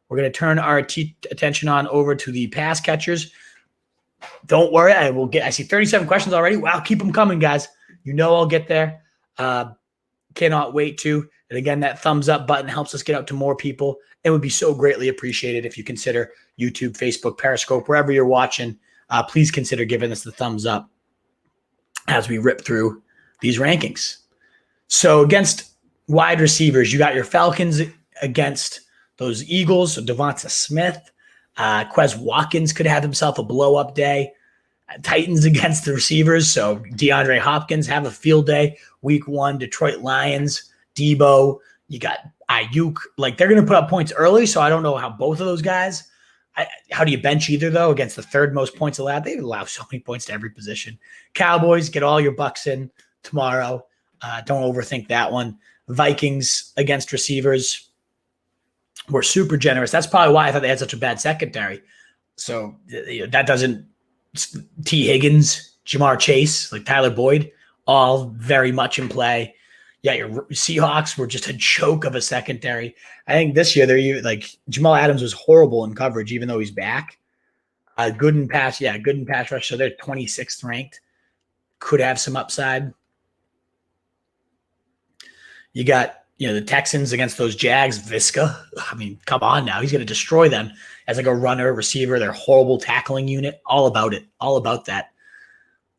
We're going to turn our attention on over to the pass catchers. Don't worry, I see 37 questions already. Wow, keep them coming, guys. You know I'll get there. Cannot wait to. And again, that thumbs up button helps us get out to more people. It would be so greatly appreciated if you consider YouTube, Facebook, Periscope, wherever you're watching. Please consider giving us the thumbs up as we rip through these rankings. So against wide receivers, you got your Falcons against those Eagles. So Devonta Smith, Quez Watkins could have himself a blow-up day. Titans against the receivers. So DeAndre Hopkins have a field day. Week 1, Detroit Lions, Debo. You got Ayuk. Like, they're going to put up points early, so I don't know how both of those guys. How do you bench either, though, against the third most points allowed? They allow so many points to every position. Cowboys, get all your bucks in tomorrow. Don't overthink that one. Vikings against receivers were super generous. That's probably why I thought they had such a bad secondary. So that doesn't – Tee Higgins, Jamar Chase, like Tyler Boyd, all very much in play. Yeah, your Seahawks were just a joke of a secondary. I think this year they're like Jamal Adams was horrible in coverage, even though he's back. Good in pass rush. So they're 26th ranked. Could have some upside. You got the Texans against those Jags. Visca. I mean, come on now. He's going to destroy them as like a runner, receiver. They're horrible tackling unit. All about it. All about that.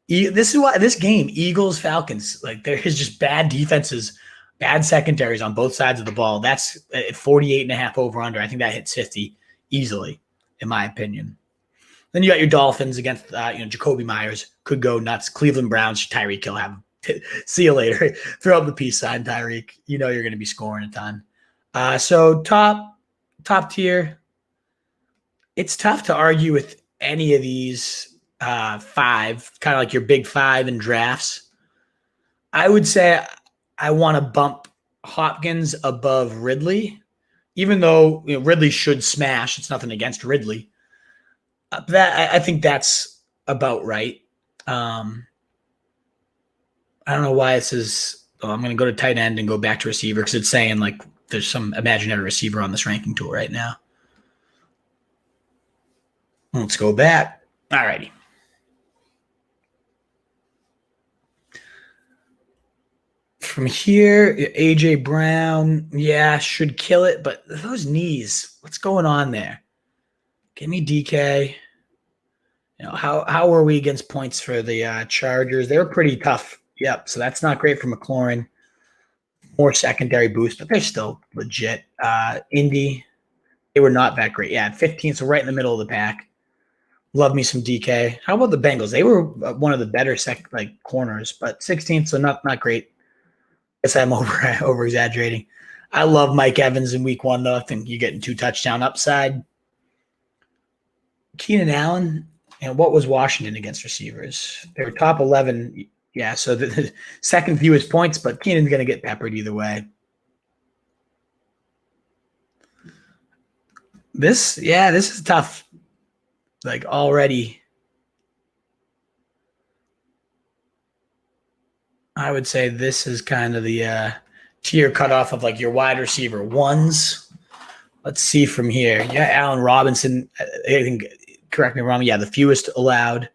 This is why this game, Eagles, Falcons, like there is just bad defenses, bad secondaries on both sides of the ball. That's at 48.5 over under. I think that hits 50 easily, in my opinion. Then you got your Dolphins against, Jacoby Myers could go nuts. Cleveland Browns, Tyreek Hill, see you later. Throw up the peace sign, Tyreek. You know you're going to be scoring a ton. So top tier. It's tough to argue with any of these. 5, kind of like your big 5 in drafts. I would say I want to bump Hopkins above Ridley, even though Ridley should smash. It's nothing against Ridley. I think that's about right. I don't know why it says I'm going to go to tight end and go back to receiver because it's saying like there's some imaginary receiver on this ranking tool right now. Let's go back. All righty. From here, AJ Brown, should kill it, but those knees, what's going on there? Give me DK. How were we against points for the Chargers? They were pretty tough. Yep, so that's not great for McLaurin. More secondary boost, but they're still legit. Indy, they were not that great. Yeah, 15th, so right in the middle of the pack. Love me some DK. How about the Bengals? They were one of the better corners, but 16th, so not great. I guess I'm over exaggerating. I love Mike Evans in week 1, though. I think you're getting 2 touchdown upside. Keenan Allen, and what was Washington against receivers? They were top 11. Yeah, so the second fewest points, but Keenan's going to get peppered either way. This is tough. Like already. I would say this is kind of the tier cutoff of like your wide receiver ones. Let's see from here. Yeah, Allen Robinson, I think, correct me if I'm wrong. Yeah, the fewest allowed.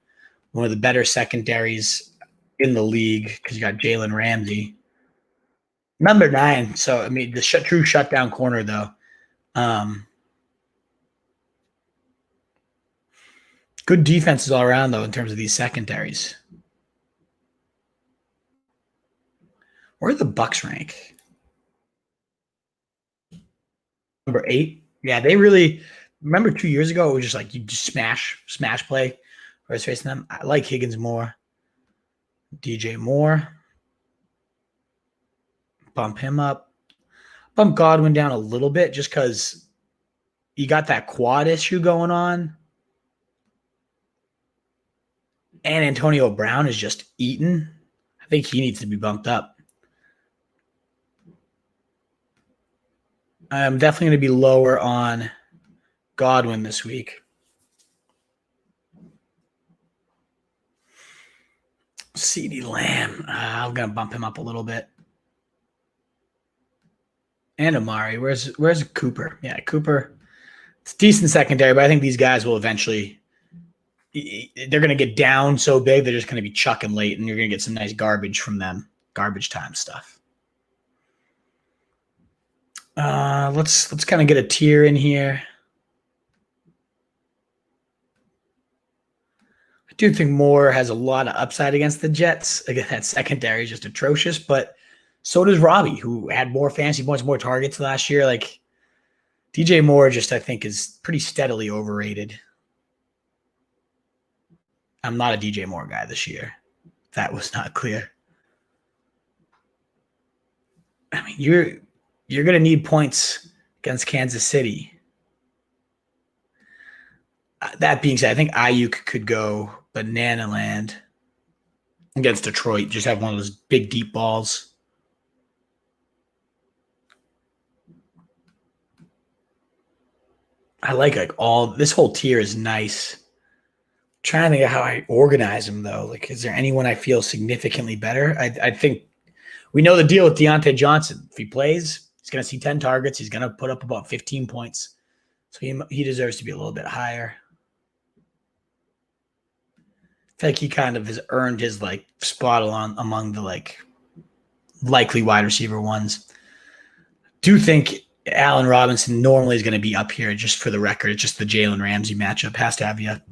One of the better secondaries in the league because you got Jalen Ramsey. Number 9. So, I mean, the true shutdown corner, though. Good defenses all around, though, in terms of these secondaries. Where are the Bucks rank? Number 8. Yeah, they really remember 2 years ago. It was just like you just smash play. I was facing them. I like Higgins more. DJ Moore. Bump him up. Bump Godwin down a little bit just because you got that quad issue going on. And Antonio Brown is just eating. I think he needs to be bumped up. I'm definitely going to be lower on Godwin this week. CeeDee Lamb. I'm going to bump him up a little bit. And Amari. Where's Cooper? Yeah, Cooper. It's decent secondary, but I think these guys will eventually – they're going to get down so big they're just going to be chucking late, and you're going to get some nice garbage from them, garbage time stuff. Let's kind of get a tier in here. I do think Moore has a lot of upside against the Jets. Again, that secondary is just atrocious, but so does Robbie, who had more fantasy points, more targets last year. Like DJ Moore just, I think, is pretty steadily overrated. I'm not a DJ Moore guy this year. That was not clear. I mean, you're going to need points against Kansas City. That being said, I think Ayuk could go banana land against Detroit. Just have one of those big, deep balls. I like all this whole tier is nice. I'm trying to think of how I organize them, though. Like, is there anyone I feel significantly better? I think we know the deal with Deontay Johnson. If he plays, he's going to see 10 targets. He's going to put up about 15 points. So he deserves to be a little bit higher. I feel like he kind of has earned his spot among the likely wide receiver ones. Do think Allen Robinson normally is going to be up here, just for the record. It's just the Jalen Ramsey matchup has to have you a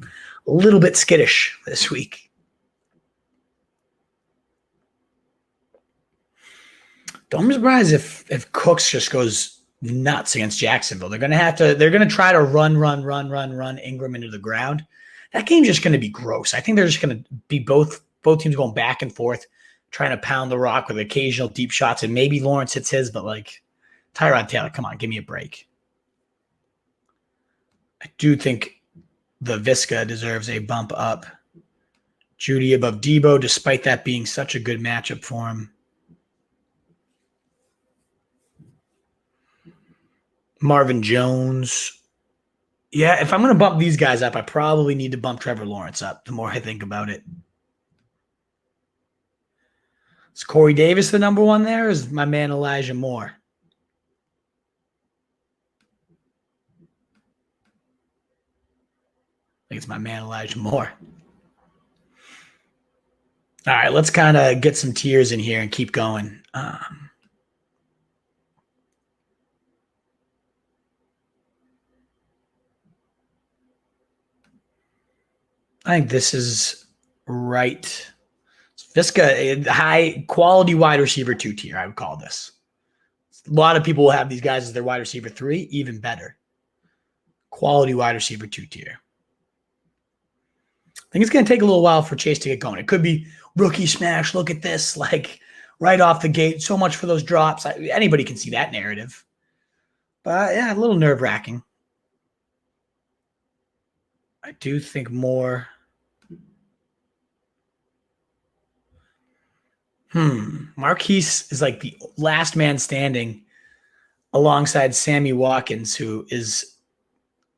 little bit skittish this week. Don't be surprised if Cooks just goes nuts against Jacksonville. They're going to try to run Ingram into the ground. That game's just going to be gross. I think they're just going to be both teams going back and forth, trying to pound the rock with occasional deep shots, and maybe Lawrence hits his, but Tyrod Taylor, come on, give me a break. I do think the Visca deserves a bump up. Judy above Debo, despite that being such a good matchup for him. Marvin Jones. Yeah, if I'm going to bump these guys up, I probably need to bump Trevor Lawrence up the more I think about it. Is Corey Davis the number one there, or is my man Elijah Moore? I think it's my man Elijah Moore. All right, let's kind of get some tiers in here and keep going. I think this is right. Visca, high quality wide receiver 2 tier, I would call this. A lot of people will have these guys as their wide receiver 3, even better. Quality wide receiver 2 tier. I think it's going to take a little while for Chase to get going. It could be rookie smash. Look at this, right off the gate. So much for those drops. Anybody can see that narrative. But yeah, a little nerve-wracking. I do think more. Marquise is the last man standing alongside Sammy Watkins, who is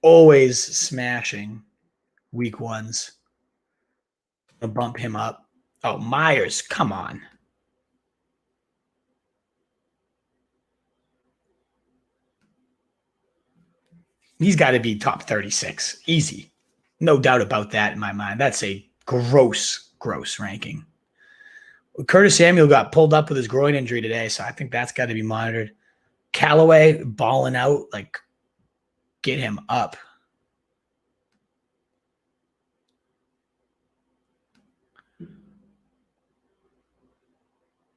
always smashing week ones. I'll bump him up. Oh, Myers, come on. He's got to be top 36. Easy. No doubt about that in my mind. That's a gross ranking. Curtis Samuel got pulled up with his groin injury today, so I think that's got to be monitored. Callaway balling out, get him up.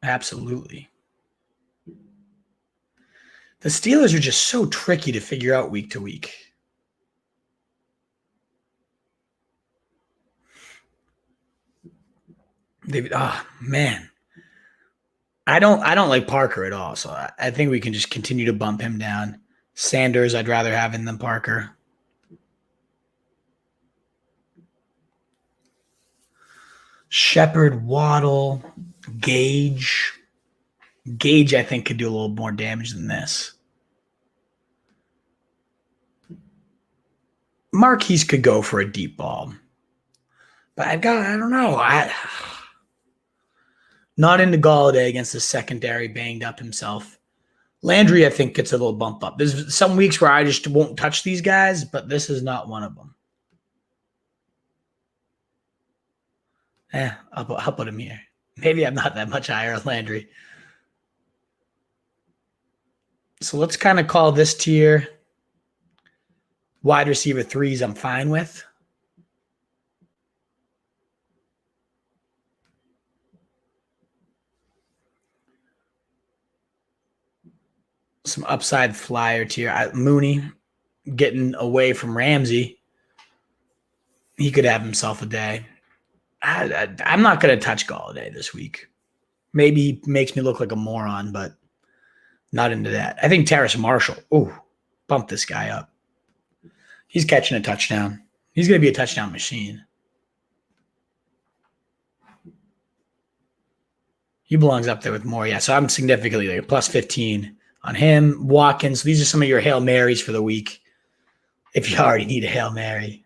Absolutely. The Steelers are just so tricky to figure out week to week. Man. I don't like Parker at all, so I think we can just continue to bump him down. Sanders, I'd rather have him than Parker. Shepard, Waddle, Gage. Gage, I think, could do a little more damage than this. Marquise could go for a deep ball. But I don't know. Not into Galladay against the secondary, banged up himself. Landry, I think, gets a little bump up. There's some weeks where I just won't touch these guys, but this is not one of them. I'll put him here. Maybe I'm not that much higher on Landry. So let's kind of call this tier wide receiver 3s I'm fine with. Some upside flyer tier. Mooney getting away from Ramsey. He could have himself a day. I'm not going to touch Galladay this week. Maybe he makes me look like a moron, but not into that. I think Terrace Marshall. Ooh, bump this guy up. He's catching a touchdown. He's going to be a touchdown machine. He belongs up there with Moore. Yeah, so I'm significantly like plus 15 on him. Watkins. These are some of your Hail Marys for the week. If you already need a Hail Mary.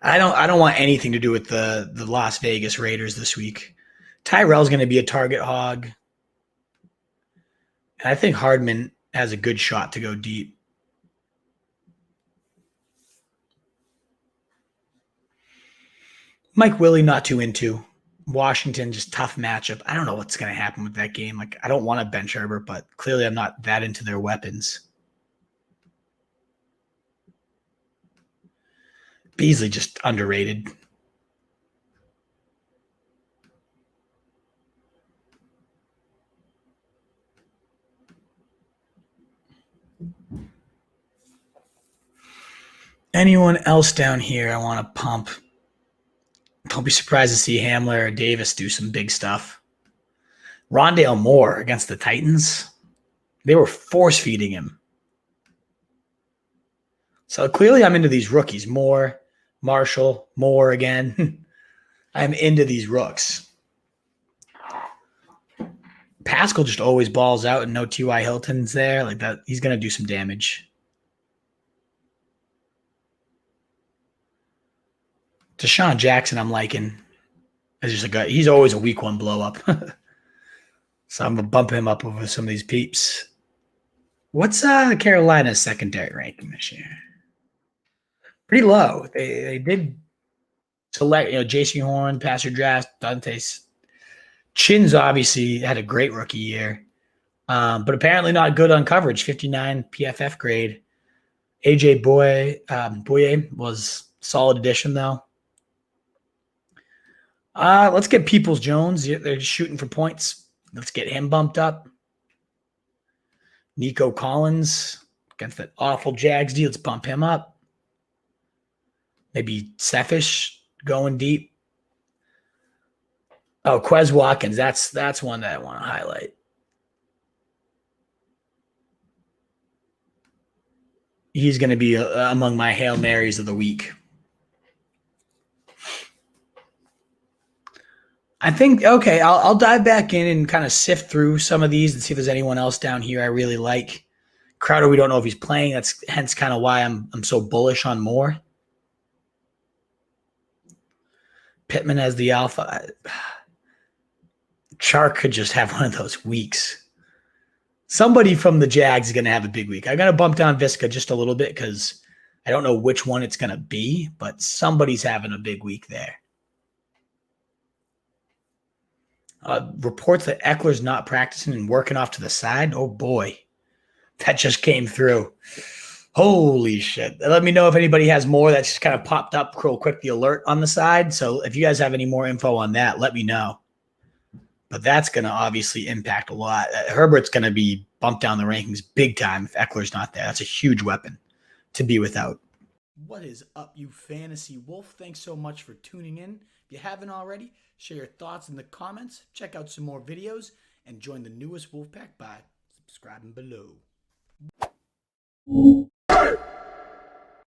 I don't want anything to do with the Las Vegas Raiders this week. Tyrell's going to be a target hog. And I think Hardman has a good shot to go deep. Mike Willie, not too into. Washington, just tough matchup. I don't know what's going to happen with that game. Like, I don't want to bench Herbert, but clearly I'm not that into their weapons. Beasley just underrated. Anyone else down here I want to pump? Don't be surprised to see Hamler or Davis do some big stuff. Rondale Moore against the Titans. They were force-feeding him. So clearly I'm into these rookies. Moore, Marshall, Moore again. I'm into these rooks. Pascal just always balls out and no T.Y. Hilton's there. Like that, he's going to do some damage. Desean Jackson, I'm liking. It's just a guy. He's always a week one blow up. So I'm going to bump him up over some of these peeps. What's Carolina's secondary ranking this year? Pretty low. They did select, J.C. Horn, Passer Draft, Dante's. Chin's obviously had a great rookie year, but apparently not good on coverage. 59 PFF grade. AJ Boye was solid addition though. Let's get Peoples-Jones. They're shooting for points. Let's get him bumped up. Nico Collins against that awful Jags D. Let's bump him up. Maybe Cephas going deep. Oh, Quez Watkins. That's one that I want to highlight. He's going to be among my Hail Marys of the week. I think, okay, I'll dive back in and kind of sift through some of these and see if there's anyone else down here I really like. Crowder, we don't know if he's playing. That's hence kind of why I'm so bullish on Moore. Pittman as the alpha. Chark could just have one of those weeks. Somebody from the Jags is going to have a big week. I'm going to bump down Visca just a little bit because I don't know which one it's going to be, but somebody's having a big week there. Reports that Eckler's not practicing and working off to the side. Oh, boy. That just came through. Holy shit. Let me know if anybody has more. That's just kind of popped up real quick, the alert on the side. So if you guys have any more info on that, let me know. But that's going to obviously impact a lot. Herbert's going to be bumped down the rankings big time if Eckler's not there. That's a huge weapon to be without. What is up, you fantasy wolf? Thanks so much for tuning in. If you haven't already, share your thoughts in the comments, check out some more videos, and join the newest Wolfpack by subscribing below.